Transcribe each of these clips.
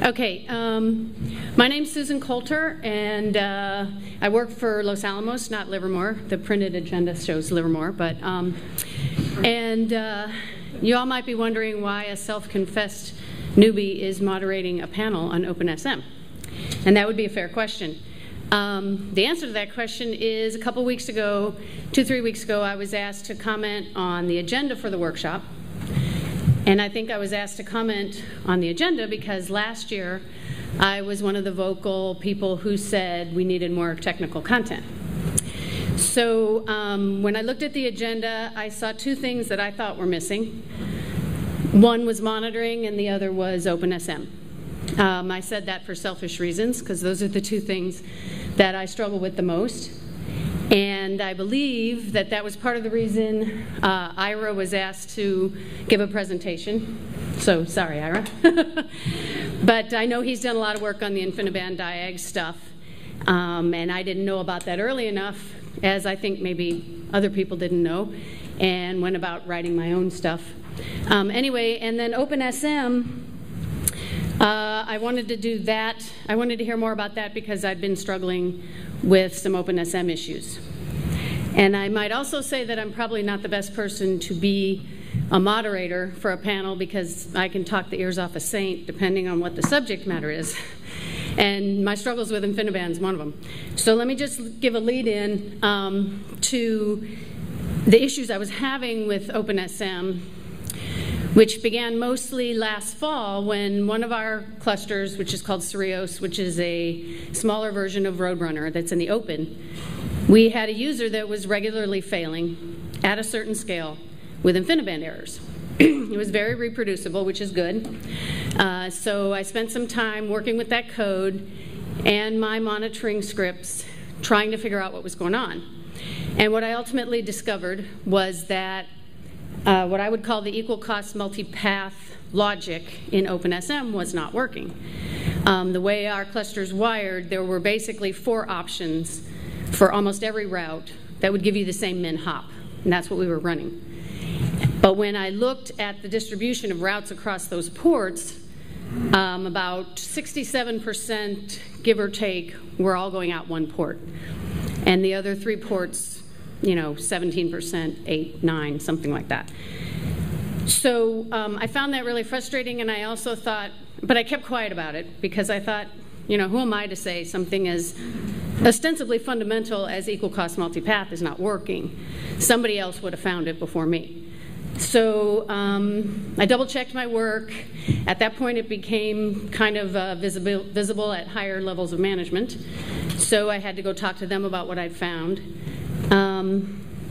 Okay, my name's Susan Coulter, and I work for Los Alamos, not Livermore. The printed agenda shows Livermore, but you all might be wondering why a self-confessed newbie is moderating a panel on OpenSM, and that would be a fair question. The answer to that question is a couple weeks ago, 2-3 weeks ago, I was asked to comment on the agenda for the workshop. And I think I was asked to comment on the agenda because last year I was one of the vocal people who said we needed more technical content. So when I looked at the agenda, I saw two things that I thought were missing. One was monitoring and the other was OpenSM. I said that for selfish reasons because those are the two things that I struggle with the most. And I believe that that was part of the reason Ira was asked to give a presentation. So sorry, Ira. But I know he's done a lot of work on the InfiniBand diag stuff. And I didn't know about that early enough, as I think maybe other people didn't know, and went about writing my own stuff. Anyway, and then OpenSM, I wanted to do that. I wanted to hear more about that because I'd been struggling with some OpenSM issues. And I might also say that I'm probably not the best person to be a moderator for a panel because I can talk the ears off a saint depending on what the subject matter is. And my struggles with InfiniBand is one of them. So let me just give a lead in to the issues I was having with OpenSM, which began mostly last fall when one of our clusters, which is called Cereos, which is a smaller version of Roadrunner that's in the open, we had a user that was regularly failing at a certain scale with InfiniBand errors. It was very reproducible, which is good. So I spent some time working with that code and my monitoring scripts trying to figure out what was going on. And what I ultimately discovered was that what I would call the equal cost multipath logic in OpenSM was not working. The way our cluster's wired, there were basically 4 options for almost every route that would give you the same min hop, and that's what we were running. But when I looked at the distribution of routes across those ports, about 67%, give or take, were all going out one port. And the other 3 ports, 17%, 8, 9, something like that. So I found that really frustrating, and I also thought, but I kept quiet about it because I thought, who am I to say something as ostensibly fundamental as equal cost multipath is not working? Somebody else would have found it before me. So I double-checked my work. At that point, it became kind of visible at higher levels of management. So I had to go talk to them about what I'd found.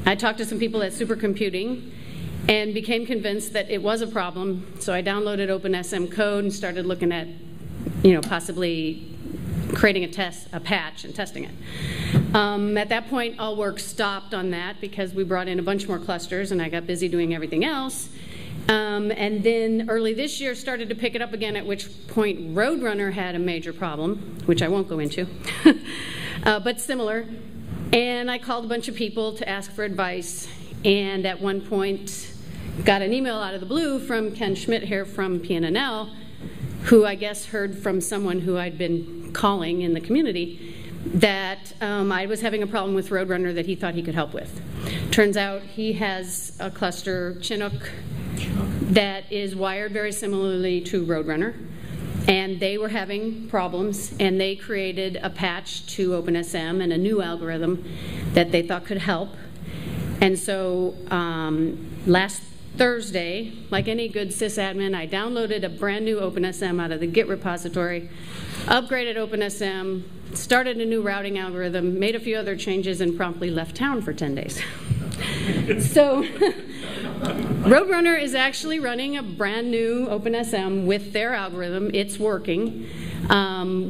I talked to some people at Supercomputing and became convinced that it was a problem. So I downloaded OpenSM code and started looking at, possibly creating a patch and testing it. At that point, all work stopped on that because we brought in a bunch more clusters and I got busy doing everything else. And then early this year started to pick it up again, at which point Roadrunner had a major problem, which I won't go into, but similar. And I called a bunch of people to ask for advice, and at one point got an email out of the blue from Ken Schmidt here from PNNL, who I guess heard from someone who I'd been calling in the community that I was having a problem with Roadrunner that he thought he could help with. Turns out he has a cluster, Chinook, that is wired very similarly to Roadrunner, and they were having problems, and they created a patch to OpenSM and a new algorithm that they thought could help. And so last Thursday, like any good sysadmin, I downloaded a brand new OpenSM out of the Git repository, upgraded OpenSM, started a new routing algorithm, made a few other changes, and promptly left town for 10 days. So Roadrunner is actually running a brand new OpenSM with their algorithm. It's working.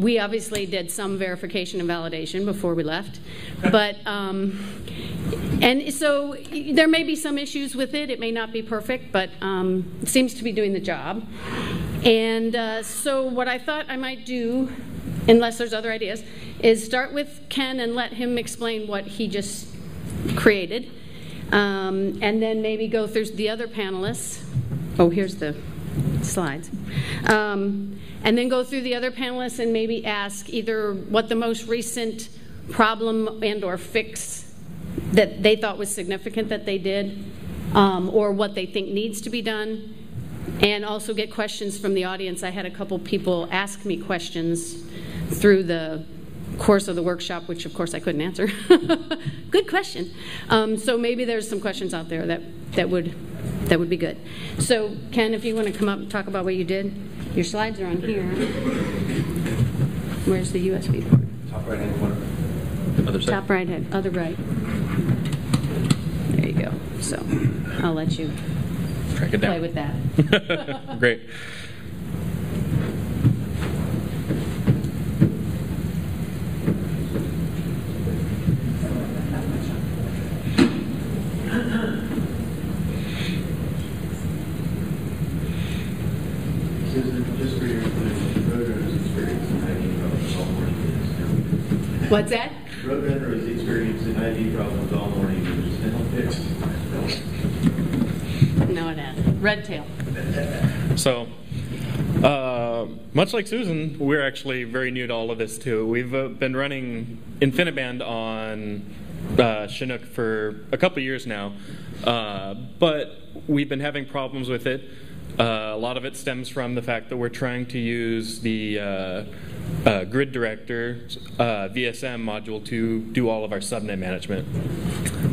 We obviously did some verification and validation before we left. But, and so there may be some issues with it. It may not be perfect, but it seems to be doing the job. And so what I thought I might do, unless there's other ideas, is start with Ken and let him explain what he just created. And then maybe go through the other panelists. Oh, here's the slides. And then go through the other panelists and maybe ask either what the most recent problem and or fix that they thought was significant that they did, or what they think needs to be done, and also get questions from the audience. I had a couple people ask me questions through the course of the workshop, which of course I couldn't answer. Good question. So maybe there's some questions out there that would be good. So Ken, if you want to come up and talk about what you did. Your slides are on here. Where's the USB port? Top right hand corner. Other side. Top right hand, other right. There you go. So I'll let you track it down. Play with that. Great. Just for your information, Roadrunner's experience in ID problems all morning. What's that? Roadrunner is experienced in ID problems all morning. There's no fix. No, it hasn't. Redtail. So, much like Susan, we're actually very new to all of this too. We've been running InfiniBand on Chinook for a couple years now, but we've been having problems with it. A lot of it stems from the fact that we're trying to use the grid director VSM module to do all of our subnet management.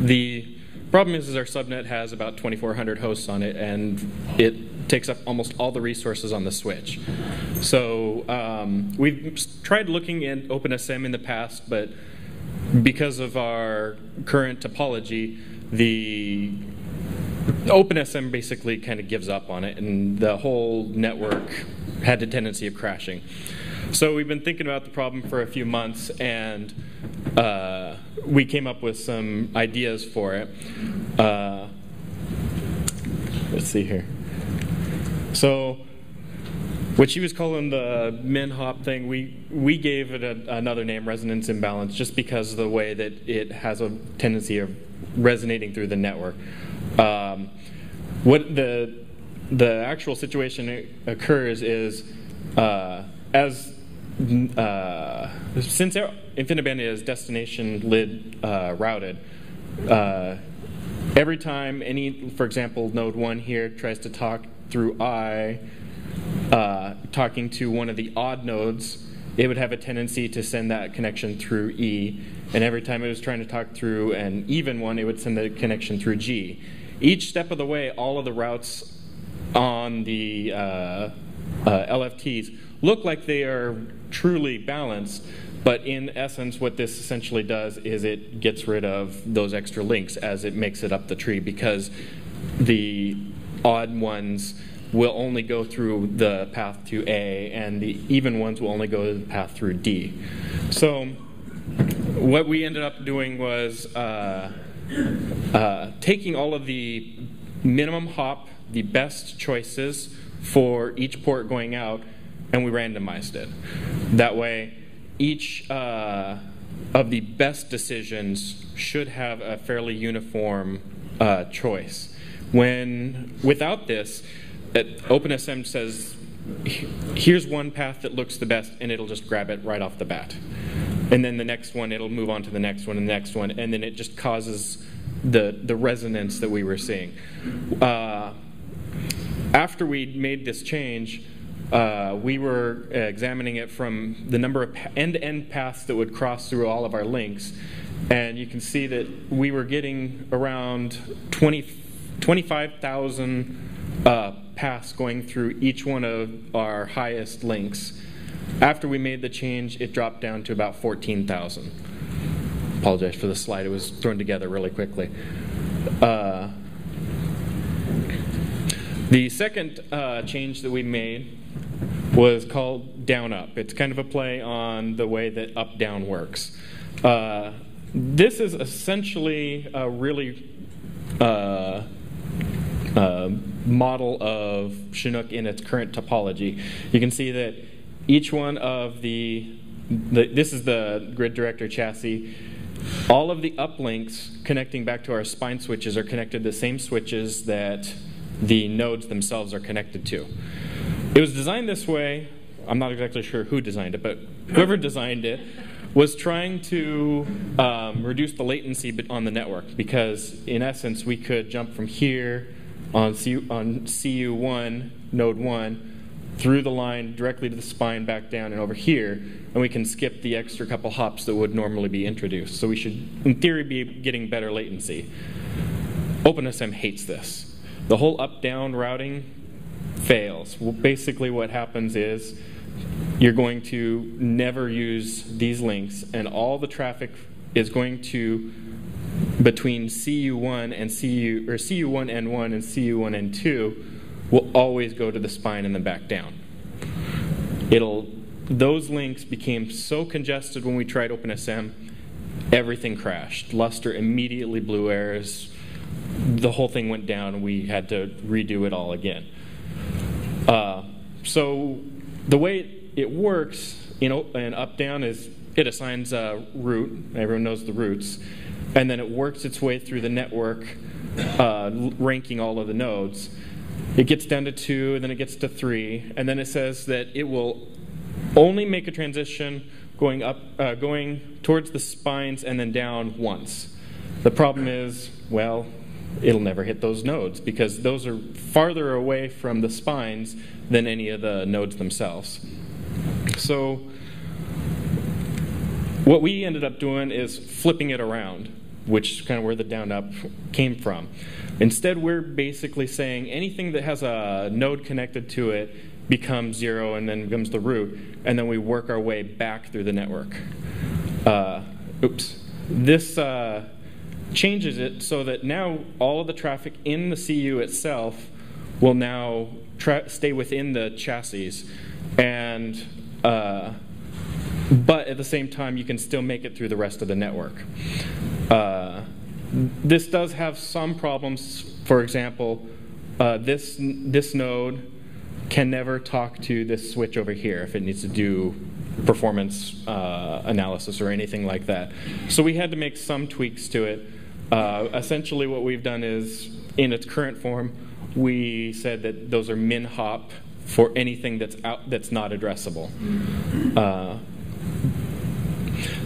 The problem is our subnet has about 2,400 hosts on it, and it takes up almost all the resources on the switch. So we've tried looking at OpenSM in the past, but because of our current topology, the OpenSM basically kind of gives up on it, and the whole network had a tendency of crashing. So we've been thinking about the problem for a few months, and we came up with some ideas for it. Let's see here. So what she was calling the min-hop thing, we gave it another name, resonance imbalance, just because of the way that it has a tendency of resonating through the network. What the actual situation occurs is since InfiniBand is destination lid routed, every time for example, node 1 here tries to talk through talking to one of the odd nodes, it would have a tendency to send that connection through E, and every time it was trying to talk through an even one, it would send the connection through G. Each step of the way, all of the routes on the LFTs look like they are truly balanced, but in essence what this essentially does is it gets rid of those extra links as it makes it up the tree, because the odd ones will only go through the path to A, and the even ones will only go to the path through D. So what we ended up doing was taking all of the minimum hop, the best choices for each port going out, and we randomized it. That way, each of the best decisions should have a fairly uniform choice. Without this, OpenSM says, here's one path that looks the best, and it'll just grab it right off the bat. And then the next one, it'll move on to the next one and the next one, and then it just causes the resonance that we were seeing. After we made this change, we were examining it from the number of end-to-end paths that would cross through all of our links, and you can see that we were getting around 25,000 paths going through each one of our highest links. After we made the change, it dropped down to about 14,000. Apologize for the slide, it was thrown together really quickly. The second change that we made was called down-up. It's kind of a play on the way that up-down works. This is essentially a really model of Chinook in its current topology. You can see that each one of this is the grid director chassis. All of the uplinks connecting back to our spine switches are connected to the same switches that the nodes themselves are connected to. It was designed this way. I'm not exactly sure who designed it, but whoever designed it was trying to reduce the latency on the network, because in essence we could jump from here on CU1, node 1, through the line directly to the spine, back down and over here, and we can skip the extra couple hops that would normally be introduced. So we should, in theory, be getting better latency. OpenSM hates this. The whole up-down routing fails. Well, basically what happens is you're going to never use these links, and all the traffic is going to, between CU1 and CU1N1 and CU1N2, will always go to the spine and then back down. Those links became so congested when we tried OpenSM, everything crashed. Luster immediately blew errors. The whole thing went down, and we had to redo it all again. So the way it works in up-down is it assigns a route. Everyone knows the routes. And then it works its way through the network, ranking all of the nodes. It gets down to 2, and then it gets to 3, and then it says that it will only make a transition going towards the spines and then down once. The problem is, well, it'll never hit those nodes, because those are farther away from the spines than any of the nodes themselves. So what we ended up doing is flipping it around, which is kind of where the down-up came from. Instead, we're basically saying anything that has a node connected to it becomes 0 and then becomes the root, and then we work our way back through the network. This changes it so that now all of the traffic in the CU itself will now stay within the chassis, and but at the same time you can still make it through the rest of the network. This does have some problems. For example, this node can never talk to this switch over here if it needs to do performance analysis or anything like that. So we had to make some tweaks to it. Essentially what we've done is, in its current form, we said that those are min hop for anything that's not addressable.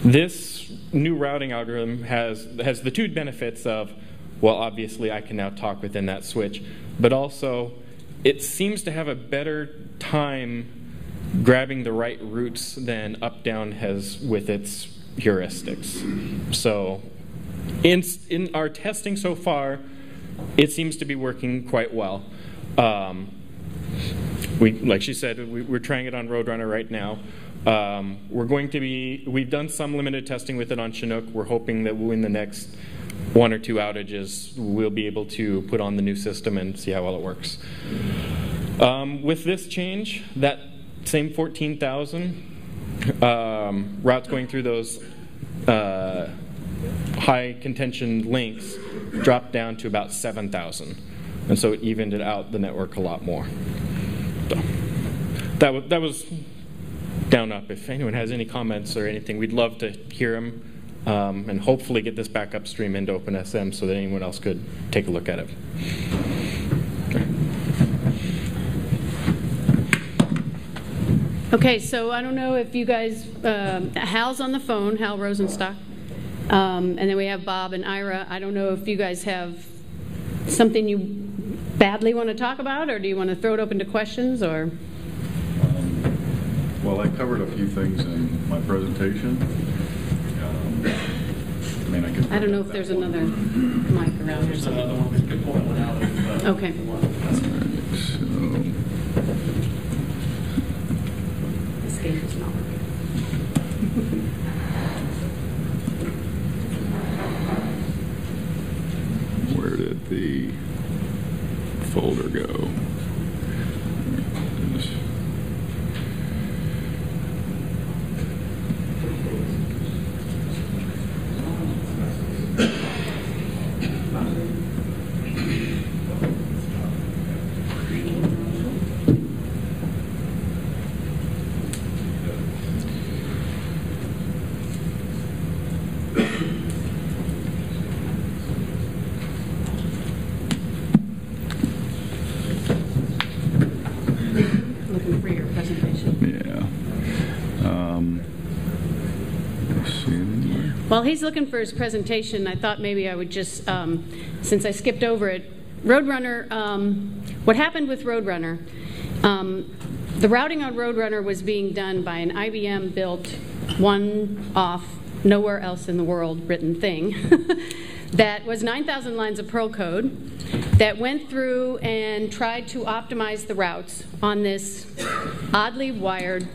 This new routing algorithm has the two benefits of, well, obviously I can now talk within that switch, but also it seems to have a better time grabbing the right routes than up-down has with its heuristics. So in our testing so far, it seems to be working quite well. Like she said, we're trying it on Roadrunner right now. We've done some limited testing with it on Chinook. We're hoping that in the next 1 or 2 outages, we'll be able to put on the new system and see how well it works. With this change, that same 14,000 routes going through those high contention links dropped down to about 7,000. And so it evened it out the network a lot more. So that was down up. If anyone has any comments or anything, we'd love to hear them, and hopefully get this back upstream into OpenSM so that anyone else could take a look at it. Okay, so I don't know if you guys, Hal's on the phone, Hal Rosenstock, and then we have Bob and Ira. I don't know if you guys have something you badly want to talk about, or do you want to throw it open to questions, or? Well, I covered a few things in my presentation. I don't know if there's another mic around or something. Okay. Escape is not working. Where did the folder go? looking for your presentation. Yeah. Let's see. While he's looking for his presentation, I thought maybe I would just, since I skipped over it, Roadrunner, what happened with Roadrunner, the routing on Roadrunner was being done by an IBM-built, one-off, nowhere else in the world written thing that was 9,000 lines of Perl code that went through and tried to optimize the routes on this oddly wired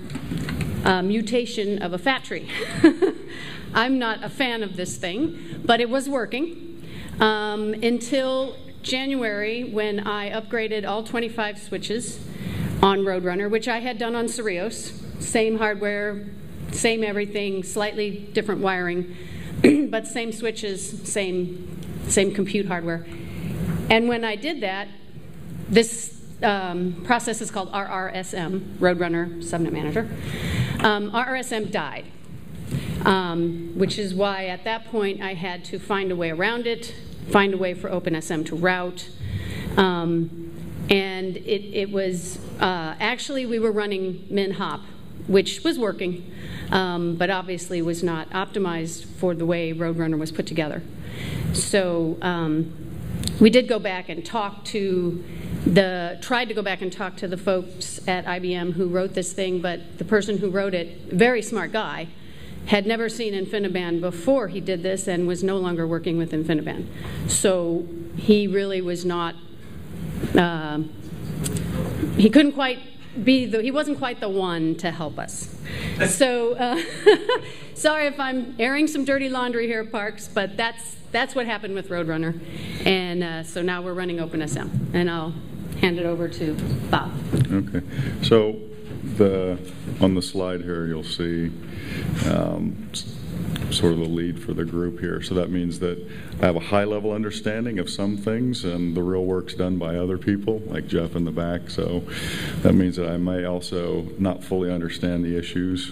mutation of a fat tree. I'm not a fan of this thing, but it was working until January when I upgraded all 25 switches on Roadrunner, which I had done on Cereos. Same hardware, same everything, slightly different wiring, but same switches, same compute hardware. And when I did that, this process is called RRSM, Roadrunner Subnet Manager. RRSM died, which is why at that point I had to find a way around it, find a way for OpenSM to route. And it was, actually we were running min-hop, which was working, but obviously was not optimized for the way Roadrunner was put together. So we did go back and talk to tried to go back and talk to the folks at IBM who wrote this thing, but the person who wrote it, very smart guy, had never seen InfiniBand before he did this and was no longer working with InfiniBand. So he really was not, he couldn't quite be he wasn't quite the one to help us. So sorry if I'm airing some dirty laundry here, Parks, but that's what happened with Roadrunner. And so now we're running OpenSM, and I'll hand it over to Bob. Okay. So on the slide here, you'll see sort of the lead for the group here. So that means that I have a high-level understanding of some things, and the real work's done by other people, like Jeff in the back. So that means that I may also not fully understand the issues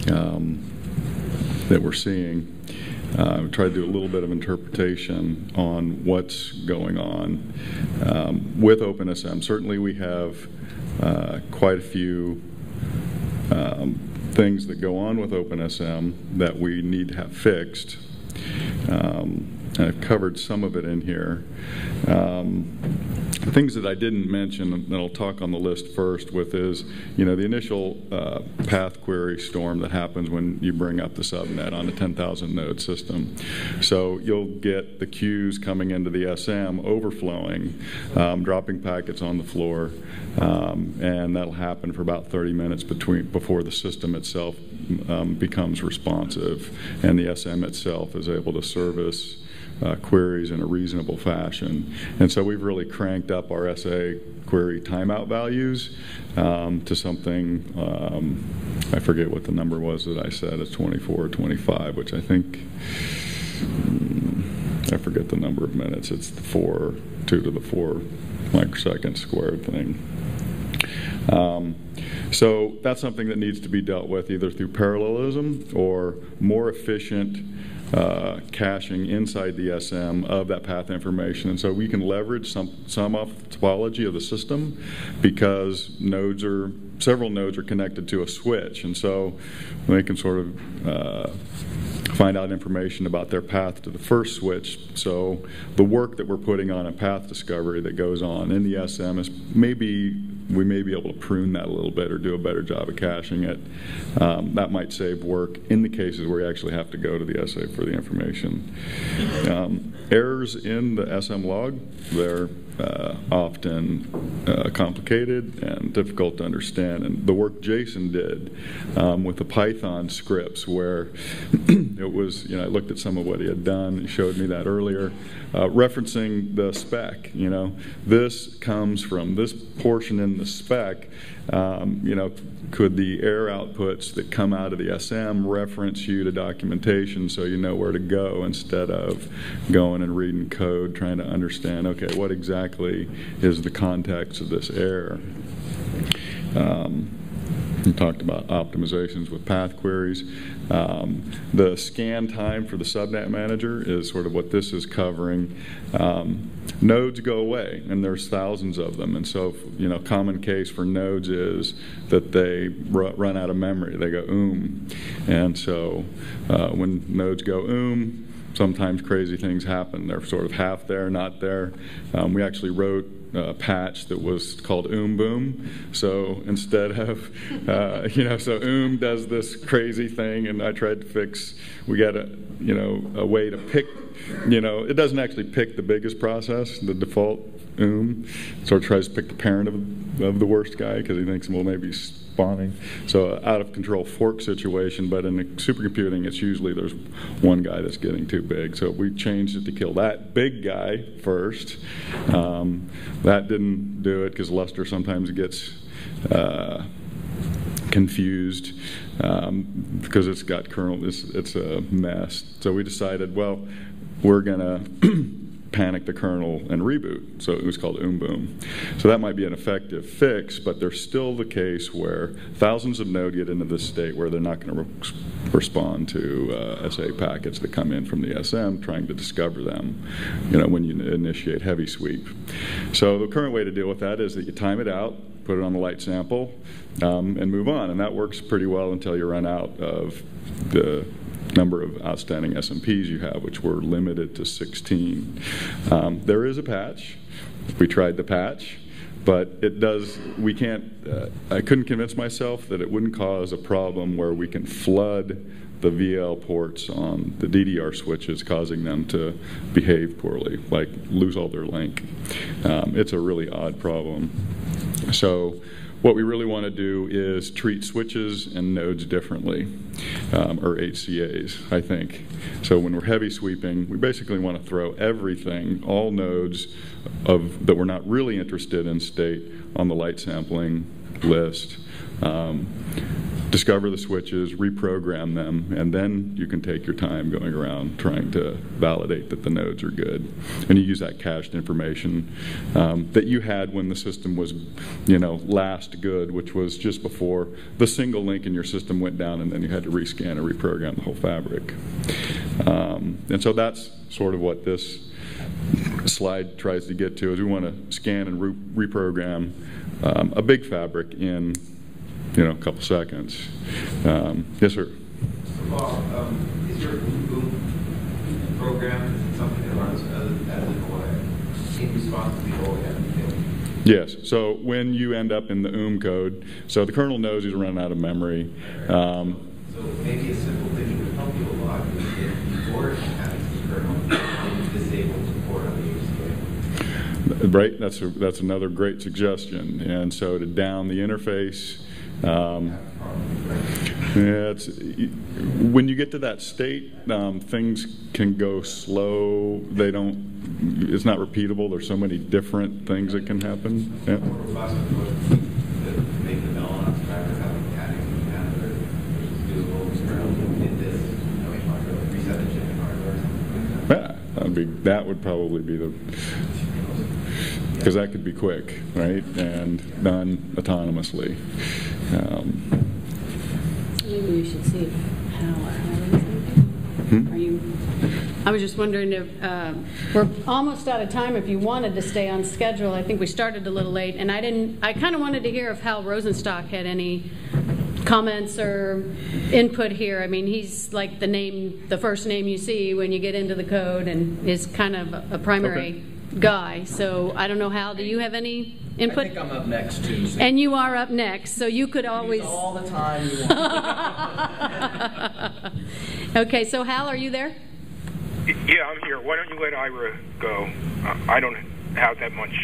that we're seeing. Try to do a little bit of interpretation on what's going on with OpenSM. Certainly we have quite a few things that go on with OpenSM that we need to have fixed. I've covered some of it in here. Things that I didn't mention, and I'll talk on the list first with is, the initial path query storm that happens when you bring up the subnet on a 10,000 node system. So you'll get the queues coming into the SM overflowing, dropping packets on the floor, and that'll happen for about 30 minutes before the system itself becomes responsive and the SM itself is able to service queries in a reasonable fashion. And so we've really cranked up our SA query timeout values to something, I forget what the number was that I said, it's 24 or 25, which I think, I forget the number of minutes. It's the 2 to the 4 microsecond squared thing. So that's something that needs to be dealt with either through parallelism or more efficient caching inside the SM of that path information. And so we can leverage some of the topology of the system because several nodes are connected to a switch. And so they can sort of find out information about their path to the first switch. So the work that we're putting on a path discovery that goes on in the SM is we may be able to prune that a little bit or do a better job of caching it. That might save work in the cases where you actually have to go to the SA for the information. Errors in the SM log, they're often complicated and difficult to understand. And the work Jason did with the Python scripts where it was, I looked at some of what he had done, he showed me that earlier, referencing the spec, this comes from this portion in the spec, could the error outputs that come out of the SM reference you to documentation so you know where to go instead of going and reading code trying to understand, okay, what exactly is the context of this error? You talked about optimizations with path queries. The scan time for the subnet manager is sort of what this is covering. Nodes go away, and there's thousands of them, and so common case for nodes is that they run out of memory. They go and so when nodes go sometimes crazy things happen. They're sort of half there, not there. We actually wrote a patch that was called boom. So instead of, so does this crazy thing, and I tried to fix. We got a way to pick. It doesn't actually pick the biggest process, the default sort of tries to pick the parent of the worst guy because he thinks, well, maybe he's spawning. So out of control fork situation, but in supercomputing, it's usually there's one guy that's getting too big. So we changed it to kill that big guy first. That didn't do it because Luster sometimes gets confused because it's got kernel, it's a mess. So we decided, well, we're going to panic the kernel and reboot. So it was called boom. So that might be an effective fix, but there's still the case where thousands of nodes get into this state where they're not going to respond to SA packets that come in from the SM trying to discover them, when you initiate heavy sweep. So the current way to deal with that is that you time it out, put it on the light sample, and move on. And that works pretty well until you run out of the number of outstanding SMPs you have, which were limited to 16. There is a patch. We tried the patch, but we can't, I couldn't convince myself that it wouldn't cause a problem where we can flood the VL ports on the DDR switches, causing them to behave poorly, like lose all their link. It's a really odd problem. So what we really want to do is treat switches and nodes differently, or HCAs, I think. So when we're heavy sweeping, we basically want to throw everything, all nodes that we're not really interested in state, on the light sampling list. Discover the switches, reprogram them, and then you can take your time going around trying to validate that the nodes are good. And you use that cached information that you had when the system was, last good, which was just before the single link in your system went down, and then you had to rescan and reprogram the whole fabric. And so that's sort of what this slide tries to get to, is we want to scan and reprogram a big fabric in a couple seconds. Yes, sir. So, Bob, is your boom program something that runs as an OFED in response to the OFED failure? Yes. So when you end up in the code, so the kernel knows he's running out of memory. So maybe a simple thing that would help you a lot is if before having the kernel, you disable support on the HCA. Right. That's another great suggestion. And so to down the interface. When you get to that state, things can go slow. It's not repeatable. There's so many different things that can happen. Yeah. That would probably be because that could be quick, right, and done autonomously. Maybe we should see how are you? I was just wondering if we're almost out of time. If you wanted to stay on schedule, I think we started a little late, and I kind of wanted to hear if Hal Rosenstock had any comments or input here. I mean, he's like the first name you see when you get into the code, and is kind of a primary guy. So I don't know, Hal, do you have any input? I think I'm up next, too. So. And you are up next, so you could always... all the time you want. Okay, so Hal, are you there? Yeah, I'm here. Why don't you let Ira go? I don't have that much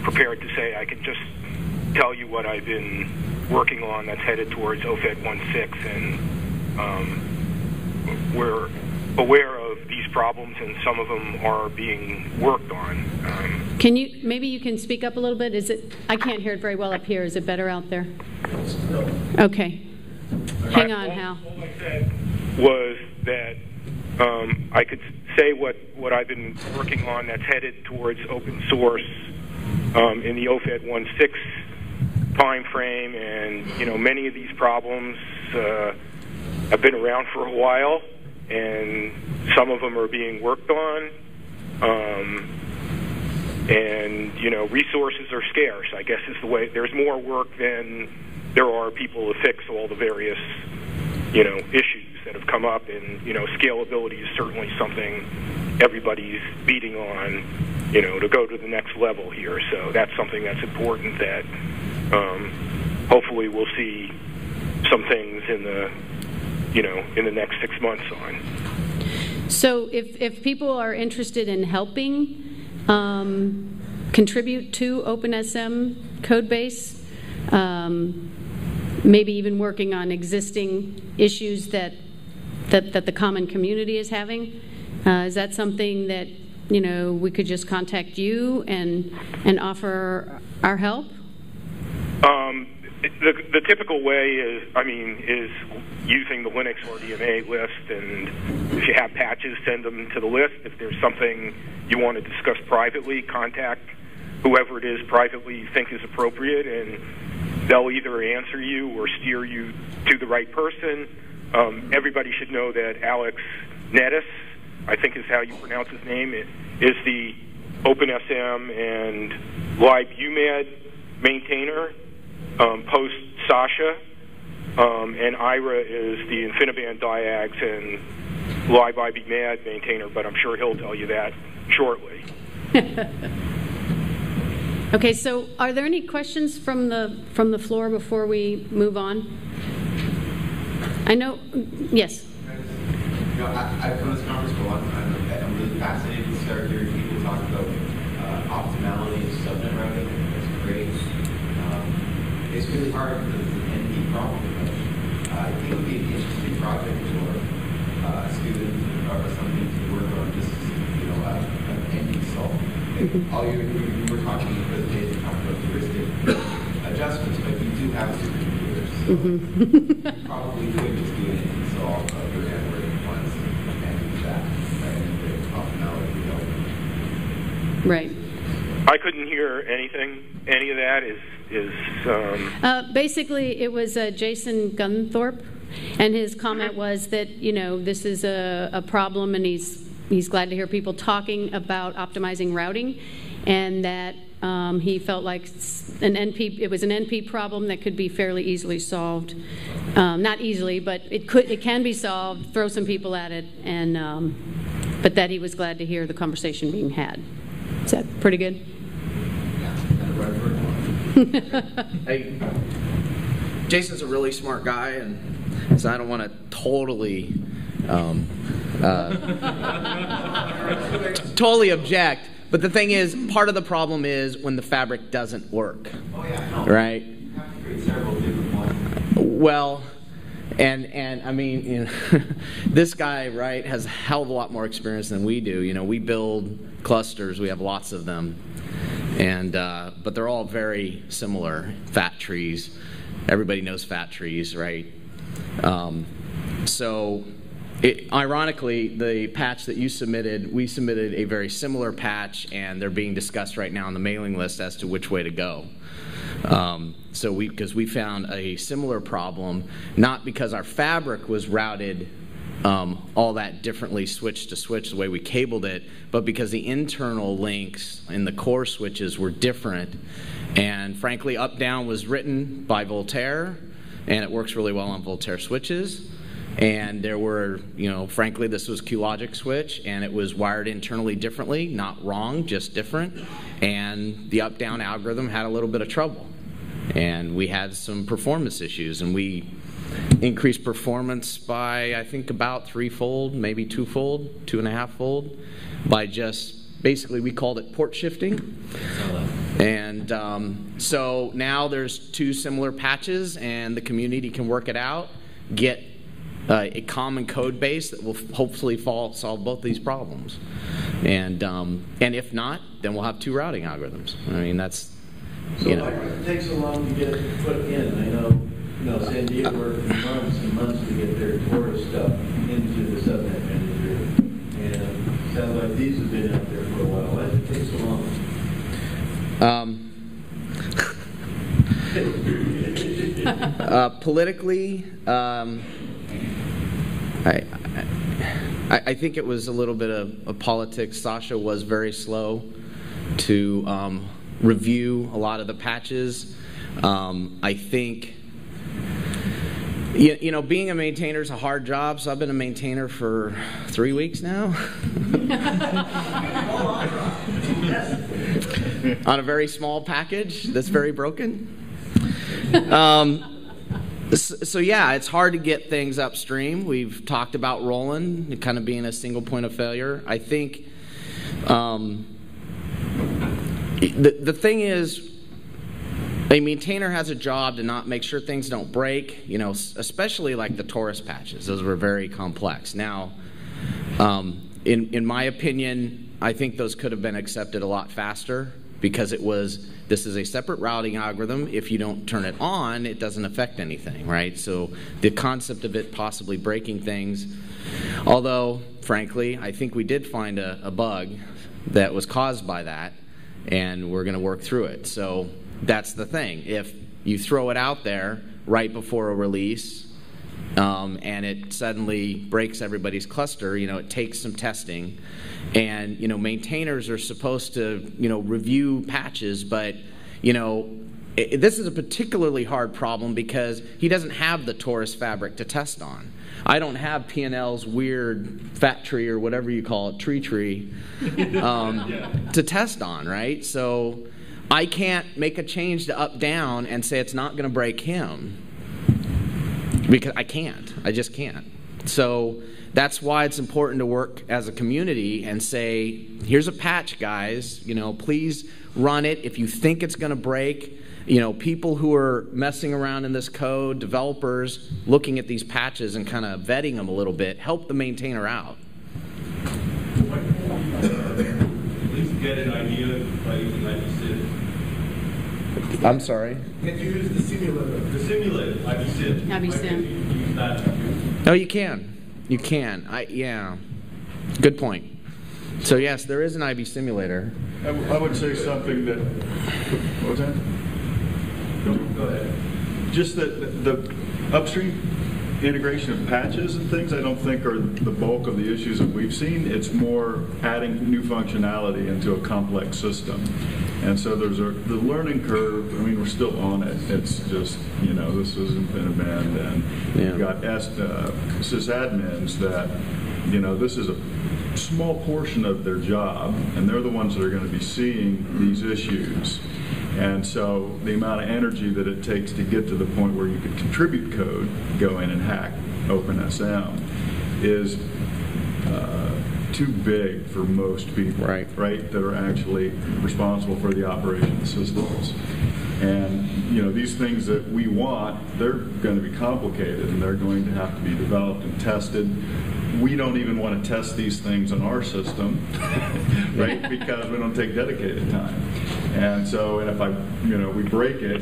prepared to say. I can just tell you what I've been working on that's headed towards OFED 1.6, and we're aware of these problems, and some of them are being worked on. Maybe you can speak up a little bit? I can't hear it very well up here. Is it better out there? Okay. Hang on, Hal. All I said was that I could say what I've been working on that's headed towards open source in the OFED 1.6 time frame, and many of these problems have been around for a while, and some of them are being worked on. And resources are scarce, I guess is the way. There's more work than there are people to fix all the various issues that have come up, and scalability is certainly something everybody's beating on to go to the next level here. So that's something that's important that hopefully we'll see some things in the in the next 6 months on. So if people are interested in helping contribute to OpenSM codebase, maybe even working on existing issues that the common community is having, is that something that we could just contact you and offer our help? The typical way is using the Linux RDMA list, and if you have patches, send them to the list. If there's something you want to discuss privately, contact whoever it is privately you think is appropriate, and they'll either answer you or steer you to the right person. Everybody should know that Alex Nettis, I think is how you pronounce his name, is the OpenSM and libumed maintainer, post Sasha, and Ira is the InfiniBand diags and libumed maintainer, but I'm sure he'll tell you that shortly. Okay, so are there any questions from the floor before we move on? I know, yes. I've come to this conference for a long time. I'm really fascinated to start hearing people talk about optimality of subnet routing. That's great. It's really hard because it's an NP problem. I think it would be an interesting project for students or something to work on. Just an NP solve. All you were talking in the presentation, talking about heuristic adjustments, but you do have supercomputers, so you probably could just do an NP solve of your network once and do that. And the optionality would help. Right. I couldn't hear anything. Any of that is basically, it was Jason Gunthorpe, and his comment was that this is a problem, and he's glad to hear people talking about optimizing routing, and that he felt like it was an NP problem that could be fairly easily solved. Not easily, but it can be solved. Throw some people at it, and but that he was glad to hear the conversation being had. Is that pretty good? Hey, Jason's a really smart guy, and so I don't want to totally totally object. But the thing is, part of the problem is when the fabric doesn't work. Oh yeah, no. Right? You have to create several different ones. Well, and I mean, this guy, right, has a hell of a lot more experience than we do. We build clusters. We have lots of them. And but they're all very similar. Fat trees. Everybody knows fat trees, right? Ironically, the patch that you submitted, we submitted a very similar patch, and they're being discussed right now on the mailing list as to which way to go. Because we found a similar problem, not because our fabric was routed all that differently switch to switch the way we cabled it, but because the internal links in the core switches were different. And frankly, up-down was written by Voltaire, and it works really well on Voltaire switches. And there were, frankly, this was QLogic switch, and it was wired internally differently, not wrong, just different. And the up-down algorithm had a little bit of trouble. And we had some performance issues, and we increased performance by, I think, about threefold, maybe twofold, 2.5-fold, by just, basically, we called it port shifting. And so now there's two similar patches, and the community can work it out, get a common code base that will hopefully solve both these problems. And if not, then we'll have two routing algorithms. I mean, that's, So why does it take so long to get it put in? I know, San Diego worked months and months to get their Torah stuff into the subnet manager. And it sounds like these have been out there for a while. Why does it take so long? Politically, I think it was a little bit of politics. Sasha was very slow to review a lot of the patches. I think, you know, being a maintainer is a hard job, so I've been a maintainer for 3 weeks now. On a very small package that's very broken. So yeah, it's hard to get things upstream. We've talked about rolling, kind of being a single point of failure. I think the thing is, a maintainer has a job to not make sure things don't break, you know, especially like the Taurus patches. Those were very complex. Now, in my opinion, I think those could have been accepted a lot faster because this is a separate routing algorithm. If you don't turn it on, it doesn't affect anything, right? So the concept of it possibly breaking things, although, frankly, I think we did find a bug that was caused by that, and we're going to work through it. So that's the thing. If you throw it out there right before a release, and it suddenly breaks everybody's cluster, you know, it takes some testing. And, you know, maintainers are supposed to, you know, review patches, but, you know, this is a particularly hard problem because he doesn't have the Taurus fabric to test on. I don't have P&L's weird fat tree or whatever you call it, tree, to test on, right? So I can't make a change to up-down and say it's not going to break him because I can't. I just can't. So that's why it's important to work as a community and say, here's a patch, guys. You know, please run it. If you think it's going to break, you know, people who are messing around in this code, developers looking at these patches and kind of vetting them a little bit, help the maintainer out. At least get an idea by using IBSID. I'm sorry? Can you use the simulator? The simulator, IBSID. IBSID. Can you use that? No, you can. You can. Yeah. Good point. So yes, there is an IB simulator. I would say something that. What was that? Go ahead. Just that the upstream integration of patches and things I don't think are the bulk of the issues that we've seen. It's more adding new functionality into a complex system. And so there's the learning curve. I mean, we're still on it. It's just, you know, this is InfiniBand, and you've got sysadmins that, you know, this is a small portion of their job, and they're the ones that are going to be seeing these issues. And so the amount of energy that it takes to get to the point where you could contribute code, go in and hack OpenSM, is too big for most people, right, that are actually responsible for the operation of the systems. And, you know, these things that we want, they're going to be complicated, and they're going to have to be developed and tested. We don't even want to test these things on our system, right, because we don't take dedicated time. And so, and if we break it,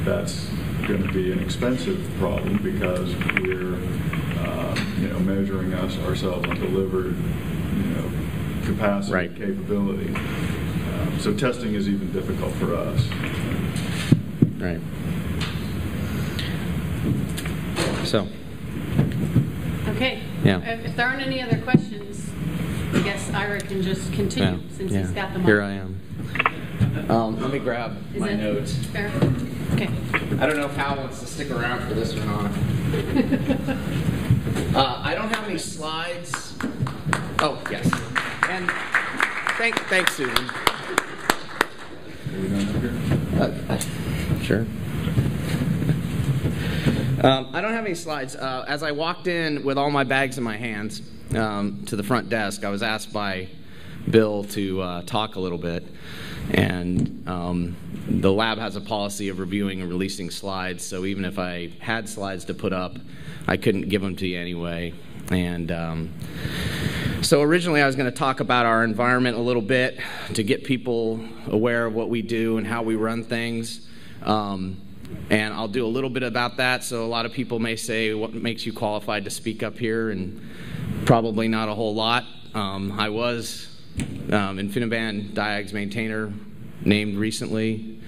that's going to be an expensive problem because we're, measuring ourselves on delivered, capacity, capability. So testing is even difficult for us. Right. So. Okay. Yeah. If there aren't any other questions, I guess Ira can just continue since he's got them all. Here I am. Let me grab my notes. Fair? Okay. I don't know if Hal wants to stick around for this or not. I don't have any slides. Oh, yes. And thanks, Susan. Sure. I don't have any slides. As I walked in with all my bags in my hands to the front desk, I was asked by Bill to talk a little bit. And the lab has a policy of reviewing and releasing slides, so even if I had slides to put up, I couldn't give them to you anyway. And so originally I was going to talk about our environment a little bit to get people aware of what we do and how we run things. And I'll do a little bit about that. So a lot of people may say, what makes you qualified to speak up here? And probably not a whole lot. I was InfiniBand Diags maintainer named recently.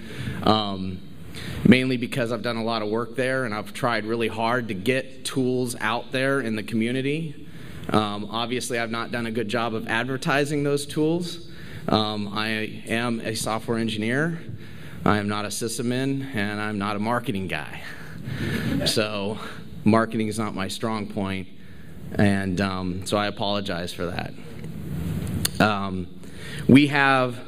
mainly because I've done a lot of work there and I've tried really hard to get tools out there in the community. Obviously, I've not done a good job of advertising those tools. I am a software engineer. I am not a sysadmin, and I'm not a marketing guy. So marketing is not my strong point, and so I apologize for that. We have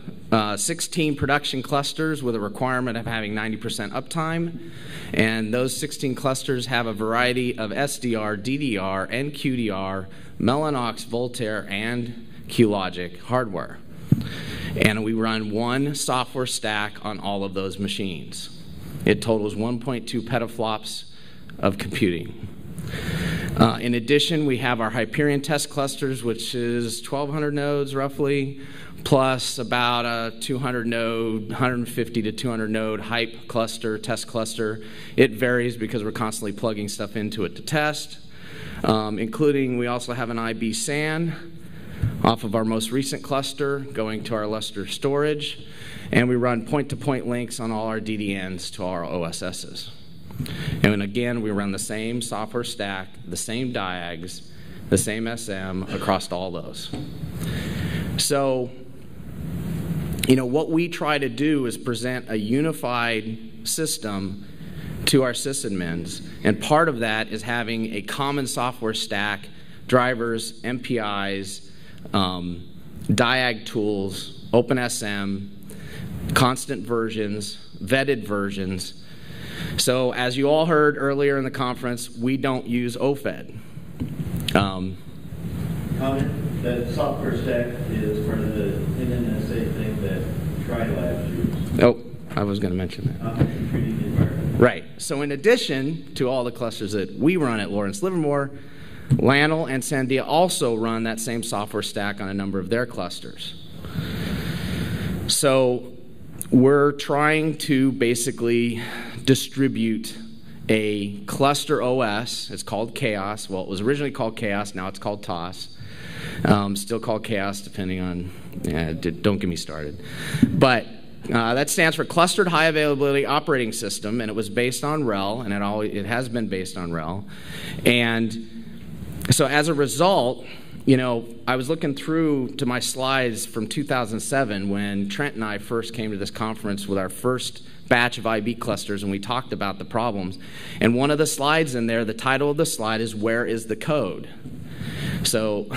16 production clusters with a requirement of having 90% uptime, and those 16 clusters have a variety of SDR, DDR, and QDR, Mellanox, Voltaire, and QLogic hardware. And we run one software stack on all of those machines. It totals 1.2 petaflops of computing. In addition, we have our Hyperion test clusters, which is 1,200 nodes roughly, plus about a 200 node, 150 to 200 node hype cluster, test cluster. It varies because we're constantly plugging stuff into it to test, including we also have an IB SAN off of our most recent cluster going to our Lustre storage, and we run point-to-point links on all our DDNs to our OSSs. And again, we run the same software stack, the same diags, the same SM across all those. So, you know, what we try to do is present a unified system to our sysadmins, and part of that is having a common software stack, drivers, MPIs, diag tools, OpenSM, constant versions, vetted versions. So as you all heard earlier in the conference, we don't use OFED. Comment, that software stack is part of the NNSA thing that TriLabs use. Oh, I was going to mention that. Treating the environment. Right. So in addition to all the clusters that we run at Lawrence Livermore, Lanel and Sandia also run that same software stack on a number of their clusters. So we're trying to basically distribute a cluster OS. It's called Chaos. Well, it was originally called Chaos. Now it's called TOS. Still called Chaos, depending on, don't get me started. But that stands for Clustered High Availability Operating System, and it was based on RHEL, and it has been based on RHEL. And so as a result, you know, I was looking through to my slides from 2007 when Trent and I first came to this conference with our first batch of IB clusters, and we talked about the problems. And one of the slides in there, the title of the slide is "Where is the code?" So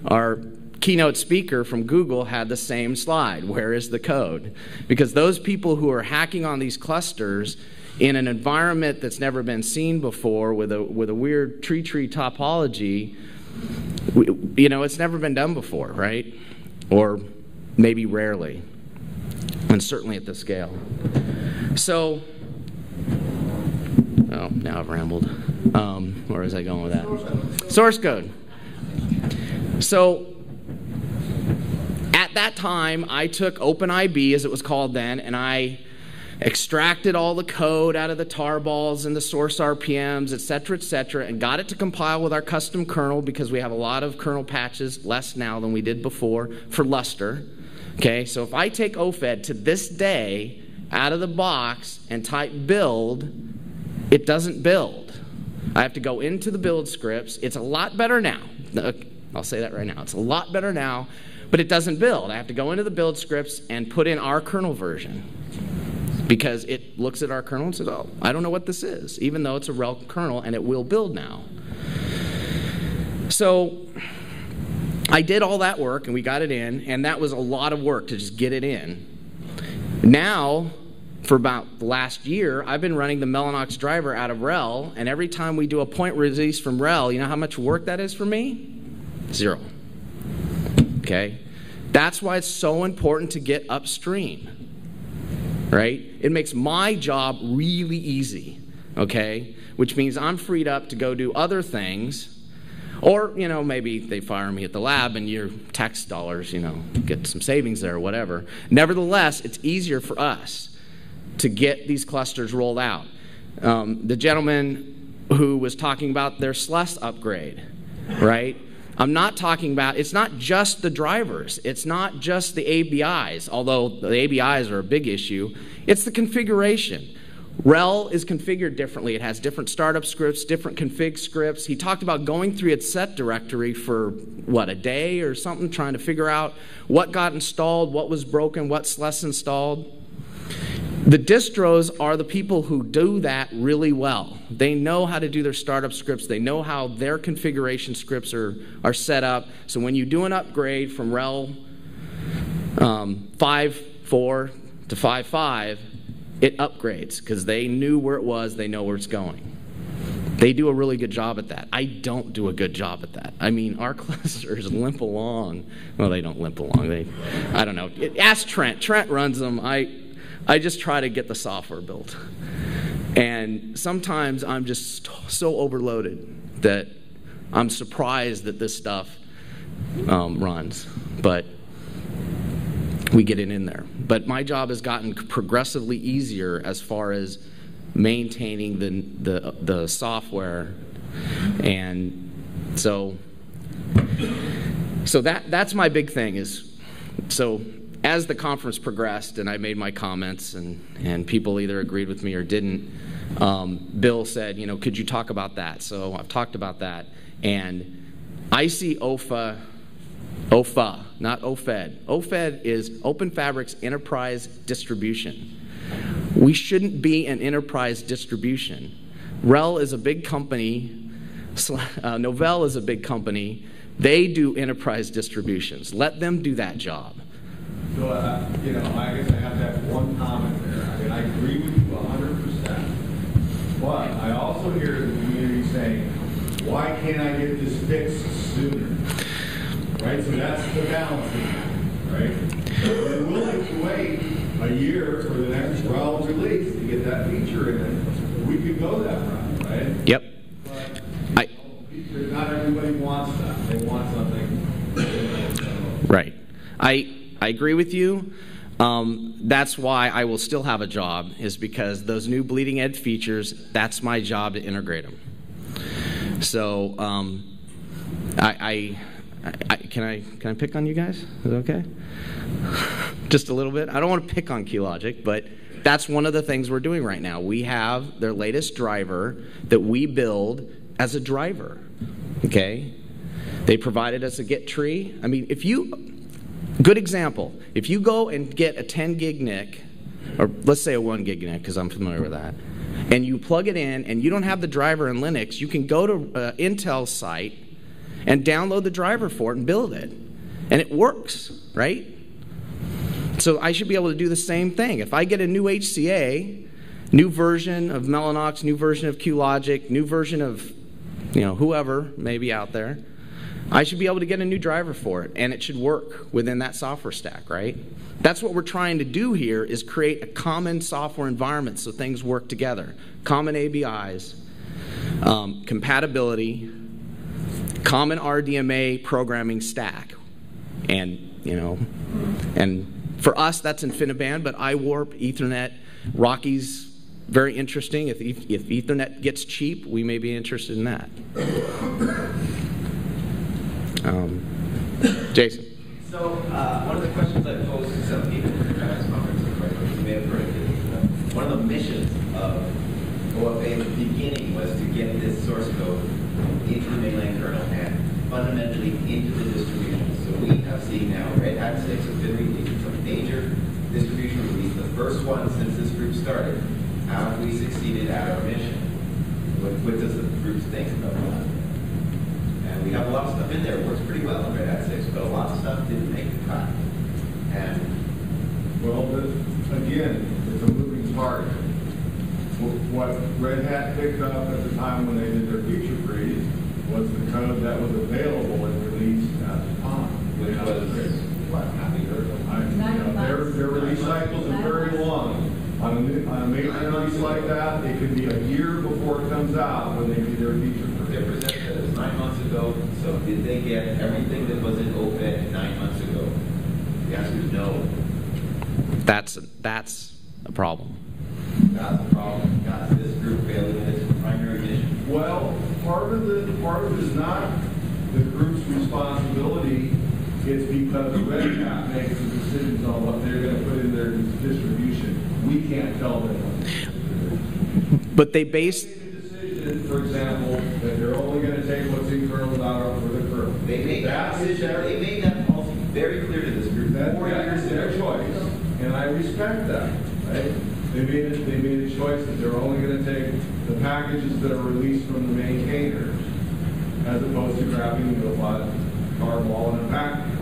our keynote speaker from Google had the same slide, "Where is the code?" Because those people who are hacking on these clusters in an environment that's never been seen before with a weird tree topology, you know, it's never been done before, right? Or maybe rarely, and certainly at this scale. So, oh, now I've rambled. Where was I going with that? Source code. So, at that time, I took OpenIB, as it was called then, and I extracted all the code out of the tarballs and the source RPMs, et cetera, and got it to compile with our custom kernel because we have a lot of kernel patches, less now than we did before, for Lustre. Okay, so if I take OFED to this day out of the box and type build, it doesn't build. I have to go into the build scripts. It's a lot better now. I'll say that right now. It's a lot better now, but it doesn't build. I have to go into the build scripts and put in our kernel version, because it looks at our kernel and says, oh, I don't know what this is, even though it's a RHEL kernel and it will build now. So I did all that work and we got it in, and that was a lot of work to just get it in. Now, for about the last year, I've been running the Mellanox driver out of RHEL, and every time we do a point release from RHEL, you know how much work that is for me? 0. Okay? That's why it's so important to get upstream. Right? It makes my job really easy, okay? Which means I'm freed up to go do other things, or, you know, maybe they fire me at the lab and your tax dollars, you know, get some savings there or whatever. Nevertheless, it's easier for us to get these clusters rolled out. The gentleman who was talking about their SLUS upgrade, right? I'm not talking about, it's not just the drivers. It's not just the ABIs, although the ABIs are a big issue. It's the configuration. RHEL is configured differently. It has different startup scripts, different config scripts. He talked about going through its set directory for, what, a day or something, trying to figure out what got installed, what was broken, what's less installed. The distros are the people who do that really well. They know how to do their startup scripts. They know how their configuration scripts are set up. So when you do an upgrade from RHEL 5.4 to 5.5, it upgrades because they knew where it was. They know where it's going. They do a really good job at that. I don't do a good job at that. I mean, our clusters limp along. Well, they don't limp along. I don't know. Ask Trent. Trent runs them. I just try to get the software built. And sometimes I'm just so overloaded that I'm surprised that this stuff runs. But we get it in there. But my job has gotten progressively easier as far as maintaining the software. And so that's my big thing is, so as the conference progressed and I made my comments and people either agreed with me or didn't, Bill said, you know, could you talk about that? So I've talked about that. And I see OFA, not OFED. OFED is Open Fabric's enterprise distribution. We shouldn't be an enterprise distribution. RHEL is a big company. Novell is a big company. They do enterprise distributions. Let them do that job. So, you know, I guess I have to have one comment there. I mean, I agree with you 100%. But I also hear the community saying, why can't I get this fixed sooner? Right? So that's the balancing act, right? So we're willing to wait a year for the next RHEL release to get that feature in. We could go that route, right? Yep. But not everybody wants that. They want something. Right. I agree with you. That's why I will still have a job, is because those new bleeding edge features, that's my job to integrate them. So can I pick on you guys? Is that okay? Just a little bit. I don't want to pick on QLogic, but that's one of the things we're doing right now. We have their latest driver that we build as a driver. Okay? They provided us a Git tree. I mean, good example. If you go and get a 10 gig NIC, or let's say a 1 gig NIC, because I'm familiar with that, and you plug it in and you don't have the driver in Linux, you can go to Intel's site and download the driver for it and build it. And it works, right? So I should be able to do the same thing. If I get a new HCA, new version of Mellanox, new version of QLogic, new version of, you know, whoever may be out there, I should be able to get a new driver for it, and it should work within that software stack, right? That's what we're trying to do here, is create a common software environment so things work together. Common ABIs, compatibility, common RDMA programming stack. And, you know, and for us, that's InfiniBand, but iWarp, Ethernet, Rocky's very interesting. If Ethernet gets cheap, we may be interested in that. Jason. So one of the questions I posed to some people at the last conference, you may have heard it, one of the missions of OFA in the beginning was to get this source code into the mainline kernel and fundamentally into the distribution. So we have seen now Redhat 6 has been released. It's a major distribution release, the first one since this group started. How have we succeeded at our mission? What does the group think about that? And we have a lot of stuff in there. It works pretty well in Redhat 6, but a lot of stuff didn't make the cut. And well, again, it's a moving target. What Red Hat picked up at the time when they did their feature freeze was the code that was available and released at the time. which was what? How many years ago? Their release cycles are very long. On a major release like that, it could be a year before it comes out when they do their feature freeze. They presented that it was 9 months ago. So did they get everything that was in OFED 9 months ago? The answer is no. That's a problem. That's the problem. That's this group failing in its primary mission. Well, part of it is not the group's responsibility. It's because Red Hat makes the decisions on what they're going to put in their distribution. We can't tell them what to do. But they base. For example, that they're only going to take what's internal without for the kernel. They made that decision. They made that policy very clear to this group. That's their choice, and I respect that. Right? They made a choice that they're only going to take the packages that are released from the maintainers, as opposed to grabbing a card wall and a package.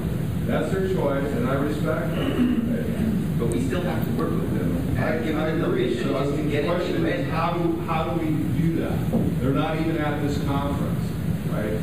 That's their choice, and I respect that. Right? But we still have to work with them. I agree. So the question is, how do we do that? They're not even at this conference, right?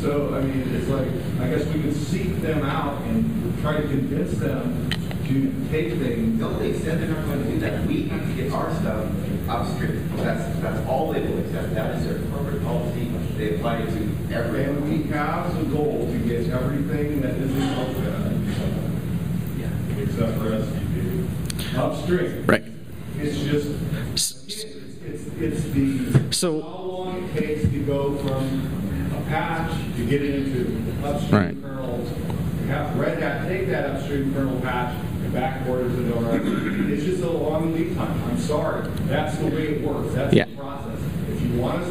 So, I mean, it's like, I guess we could seek them out and try to convince them to take things. No, they said they're not going to do that. We have to get our stuff upstream. That's all they will accept. That is their corporate policy. They apply it to everyone. And we have the goal to get everything that is in OFED, except for STP, upstream. Right. It's just, it's the, So, how long it takes to go from a patch to get it into upstream right. kernels. You have Redhat take that upstream kernel patch and backboards and all that. It's just a long lead time. I'm sorry. That's the way it works. That's the process. If you want us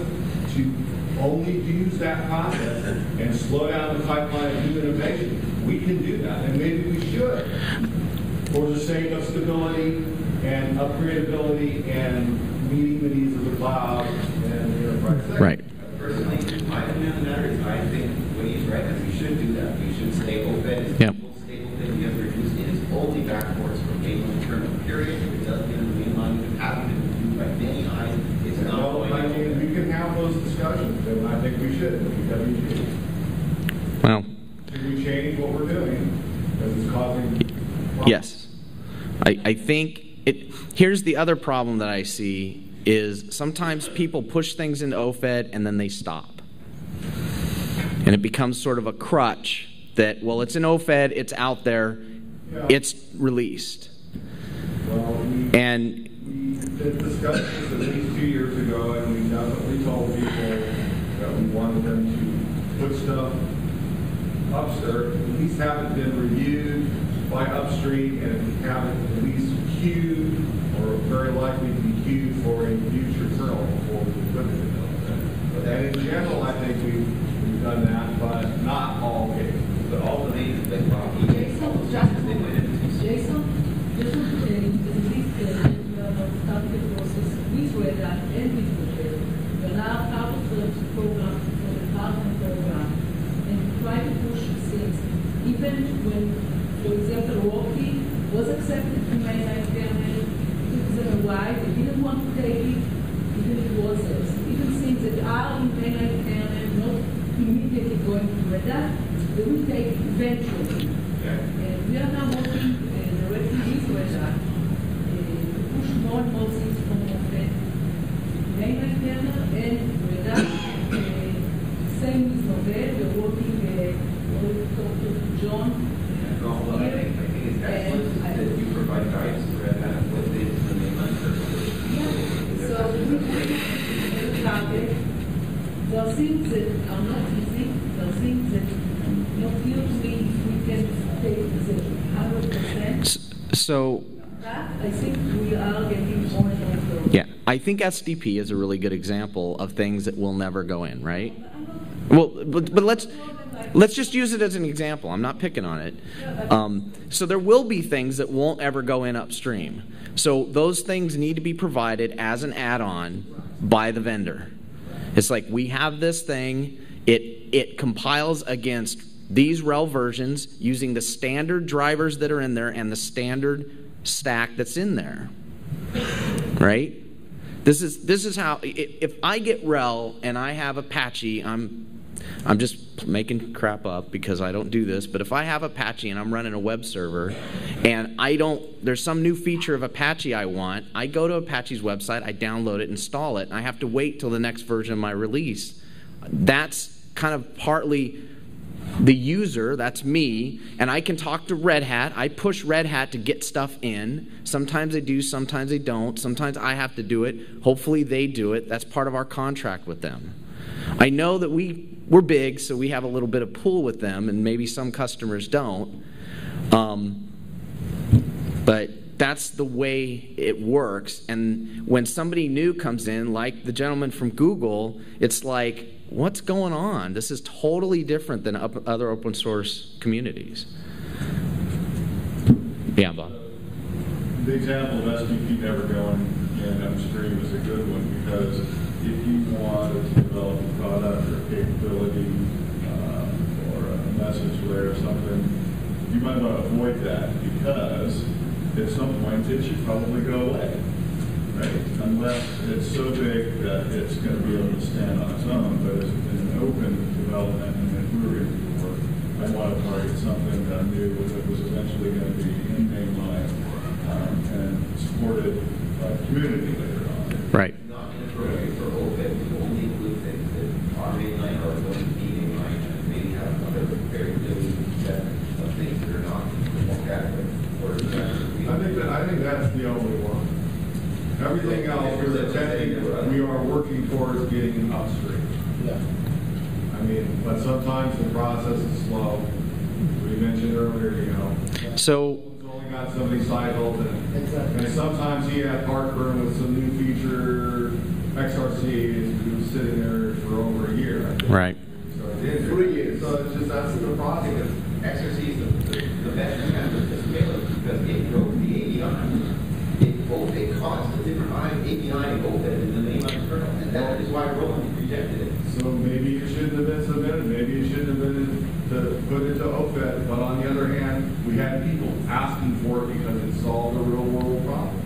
to only use that process and slow down the pipeline of new innovation, we can do that. And maybe we should. For the sake of stability and upgradability and meeting the needs of the cloud and the enterprise sector. Right. Personally, my opinion on the matter is I think when he's right, that we should do that. We should stay OFED. Yep. Stay OFED. We have to reduce it. It's only backboards from game internal period. If it doesn't get in the main line, it hasn't been reviewed by many eyes. It's not going I mean, we can have those discussions, and I think we should. Well. Should we change what we're doing because it's causing problems? Yes. I think here's the other problem that I see is sometimes people push things into OFED and then they stop. And it becomes sort of a crutch that, well, it's in OFED, it's out there, it's released. Well, we did discuss this at least 2 years ago, and we definitely told people that we wanted them to put stuff upstream, at least have it been reviewed by upstream, and have it at least queued, or very likely to be queued for a future kernel before we put it in OFED. And in general, I think we've done that, but not all cases. But all the names that they went into Jason, just to tell you, at least we have started the process with Redhat and with Redtail. We are now out of the program for the partner program and try to push things. Even when, for example, Rocky was accepted to mainline kernel, it took them a while, they didn't want to take it, even if it was even things that are in mainline kernel, not immediately going to Redhat, they will take eventually. And we are now working directly with Redhat to push more and more things from OFED, mainline kernel and Redhat. Same with Novell, we're working with Dr. John. I think it's excellent that you provide guidance to Redhat with the mainline service. So we target. There are things that are not easy. There are things that not usually we can take as 100%. So. But I think we are getting more and more close. Yeah, I think SDP is a really good example of things that will never go in, right? Well, but let's just use it as an example. I'm not picking on it. So there will be things that won't ever go in upstream. So those things need to be provided as an add-on by the vendor. It's like we have this thing. It compiles against these RHEL versions using the standard drivers that are in there and the standard stack that's in there. Right? This is how, if I get RHEL and I have Apache, I'm just making crap up because I don't do this, but if I have Apache and I'm running a web server and there's some new feature of Apache I want, I go to Apache's website, I download it, install it, and I have to wait till the next version of my release. That's kind of partly the user, that's me, and I can talk to Redhat. I push Redhat to get stuff in. Sometimes they do, sometimes they don't. Sometimes I have to do it. Hopefully they do it. That's part of our contract with them. I know that we're big, so we have a little bit of pull with them, and maybe some customers don't. But that's the way it works. And when somebody new comes in, like the gentleman from Google, it's like, what's going on? This is totally different than other open source communities. Yeah, Bob. The example of STP never going in upstream is a good one, because if you wanted to develop a product or capability or a message layer or something, you might want to avoid that, because at some point it should probably go away, right? Unless it's so big that it's going to be able to stand on its own. But as an open development, and if we were going to do work, I want to target something that I knew that was eventually going to be in mainline and supported by the community later on. Right. Not inappropriate for OFED to only include things that are mainline or going to be mainline, and maybe have other variability of things that are not more category. I think that's the only one. Everything else we're attempting, we are working towards getting upstream. Yeah. I mean, but sometimes the process is slow. We mentioned earlier, So it's only got so many cycles, Exactly. and sometimes he had heartburn with some new feature. XRC is sitting there for over a year. I think. right. So it is 3 years. So it's just that's the process. XRC is the best example of this failure, because it broke the API. It caused a different API in OFED in the mainline kernel, and that is why Roland rejected it. So maybe it shouldn't have been submitted. Maybe it shouldn't have been to put into OFED. But on the other hand, we had people asking for it because it solved a real world problem.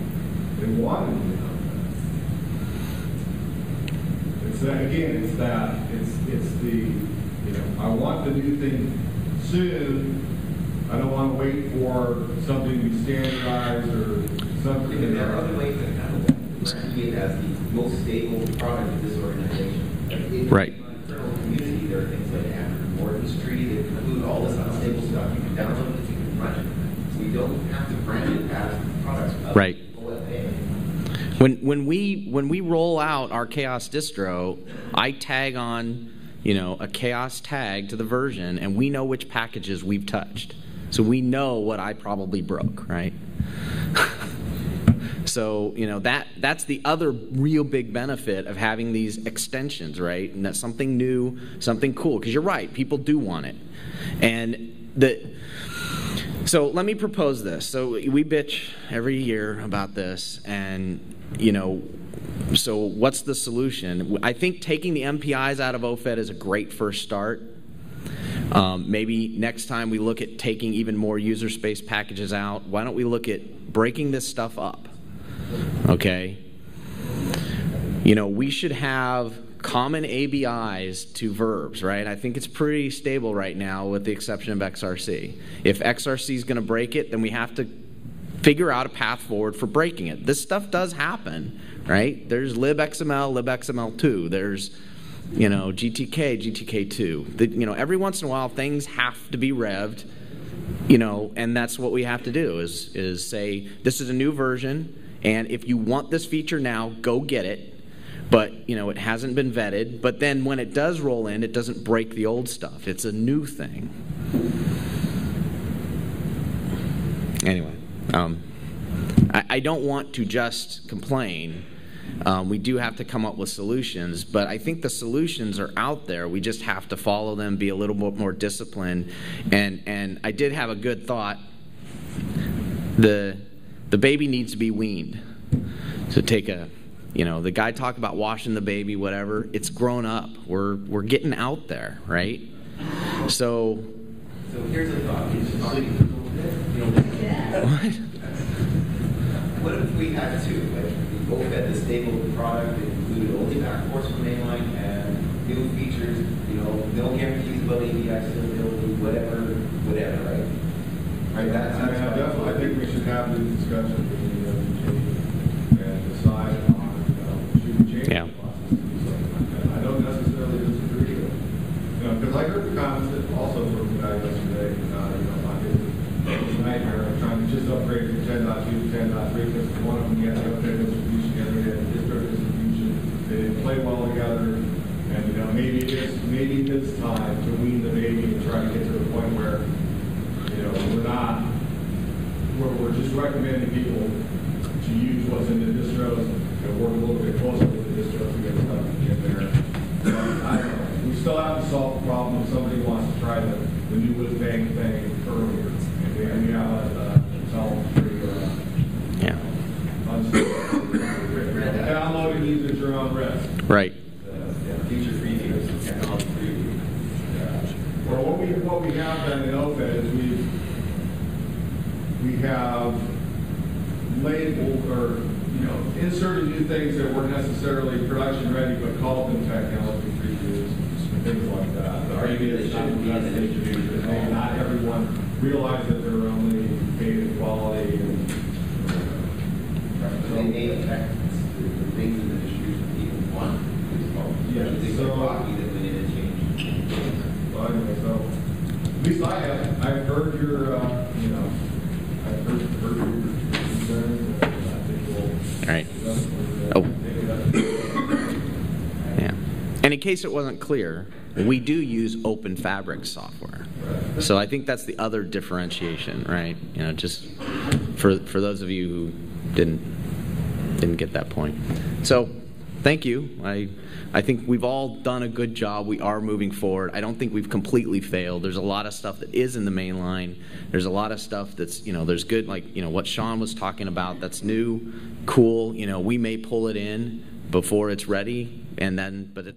They wanted to do that. It's that again. It's the I want the new thing soon. I don't want to wait for something to be standardized or something. And there are other ways to handle that. Branding it as the most stable product of this organization. In the Right. internal community, there are things like Andrew Morton's tree that include all this unstable stuff. You can download it, you can run it. We don't have to brand it as products of Right. OFA. When we roll out our Chaos distro, I tag on a Chaos tag to the version, and we know which packages we've touched. So we know what I probably broke, right? So, that's the other real big benefit of having these extensions, right? And that's something new, something cool. Because you're right, people do want it. So let me propose this. So we bitch every year about this, and, so what's the solution? I think taking the MPIs out of OFED is a great first start. Maybe next time we look at taking even more user space packages out, why don't we look at breaking this stuff up? Okay? We should have common ABIs to verbs, right? I think it's pretty stable right now with the exception of XRC. If XRC is going to break it, then we have to figure out a path forward for breaking it. This stuff does happen, right? There's libxml, libxml2. There's GTK, GTK2. Every once in a while things have to be revved, and that's what we have to do is say, this is a new version, and if you want this feature now, go get it. But, it hasn't been vetted. But then when it does roll in, it doesn't break the old stuff. It's a new thing. Anyway, I don't want to just complain. We do have to come up with solutions, but I think the solutions are out there. We just have to follow them, be a little bit more disciplined. And I did have a good thought. The baby needs to be weaned. So take the guy talked about washing the baby, whatever. It's grown up. We're getting out there, right? So here's a thought. What if we had two? OFED, the stable product, that included only backboards from mainline and new features, no guarantees about API scalability, whatever, right? Right, I think we should have the discussion with the and decide on, should we change the process to do something like that. I don't necessarily disagree with it. Because I heard the comments that also from the guy yesterday, nightmare of trying to just upgrade from 10.2 to 10.3 because one of them had the OFED distribution, the other had distro distribution. They didn't play well together, and maybe it's time to wean the baby and try to get to the point where we're we're just recommending people to use what's in the distros and work a little bit closer with the distros to get stuff in there. I don't know. We still have to solve the problem if somebody wants to try the new whiz bang thing earlier. And we have a free Yeah. download and use at your own risk. Right. Future previews, technology preview. Or what we have done in OFED is we have labeled or inserted new things that weren't necessarily production ready, but called them technology previews and things like that. The argument is not everyone realized that they're only data quality and They may affect the things in the distribution that people want. Yeah, They so- so rocky that we need to change. well, anyway, so at least I have. I've heard your I've heard your concerns. And I think we'll. All right. Oh. Yeah. And in case it wasn't clear, we do use Open Fabric software. So I think that's the other differentiation, right? Just for those of you who didn't get that point. So thank you. I think we've all done a good job. We are moving forward. I don't think we've completely failed. There's a lot of stuff that is in the main line. There's a lot of stuff that's, there's good, like, what Sean was talking about, that's new, cool. We may pull it in before it's ready, and then, but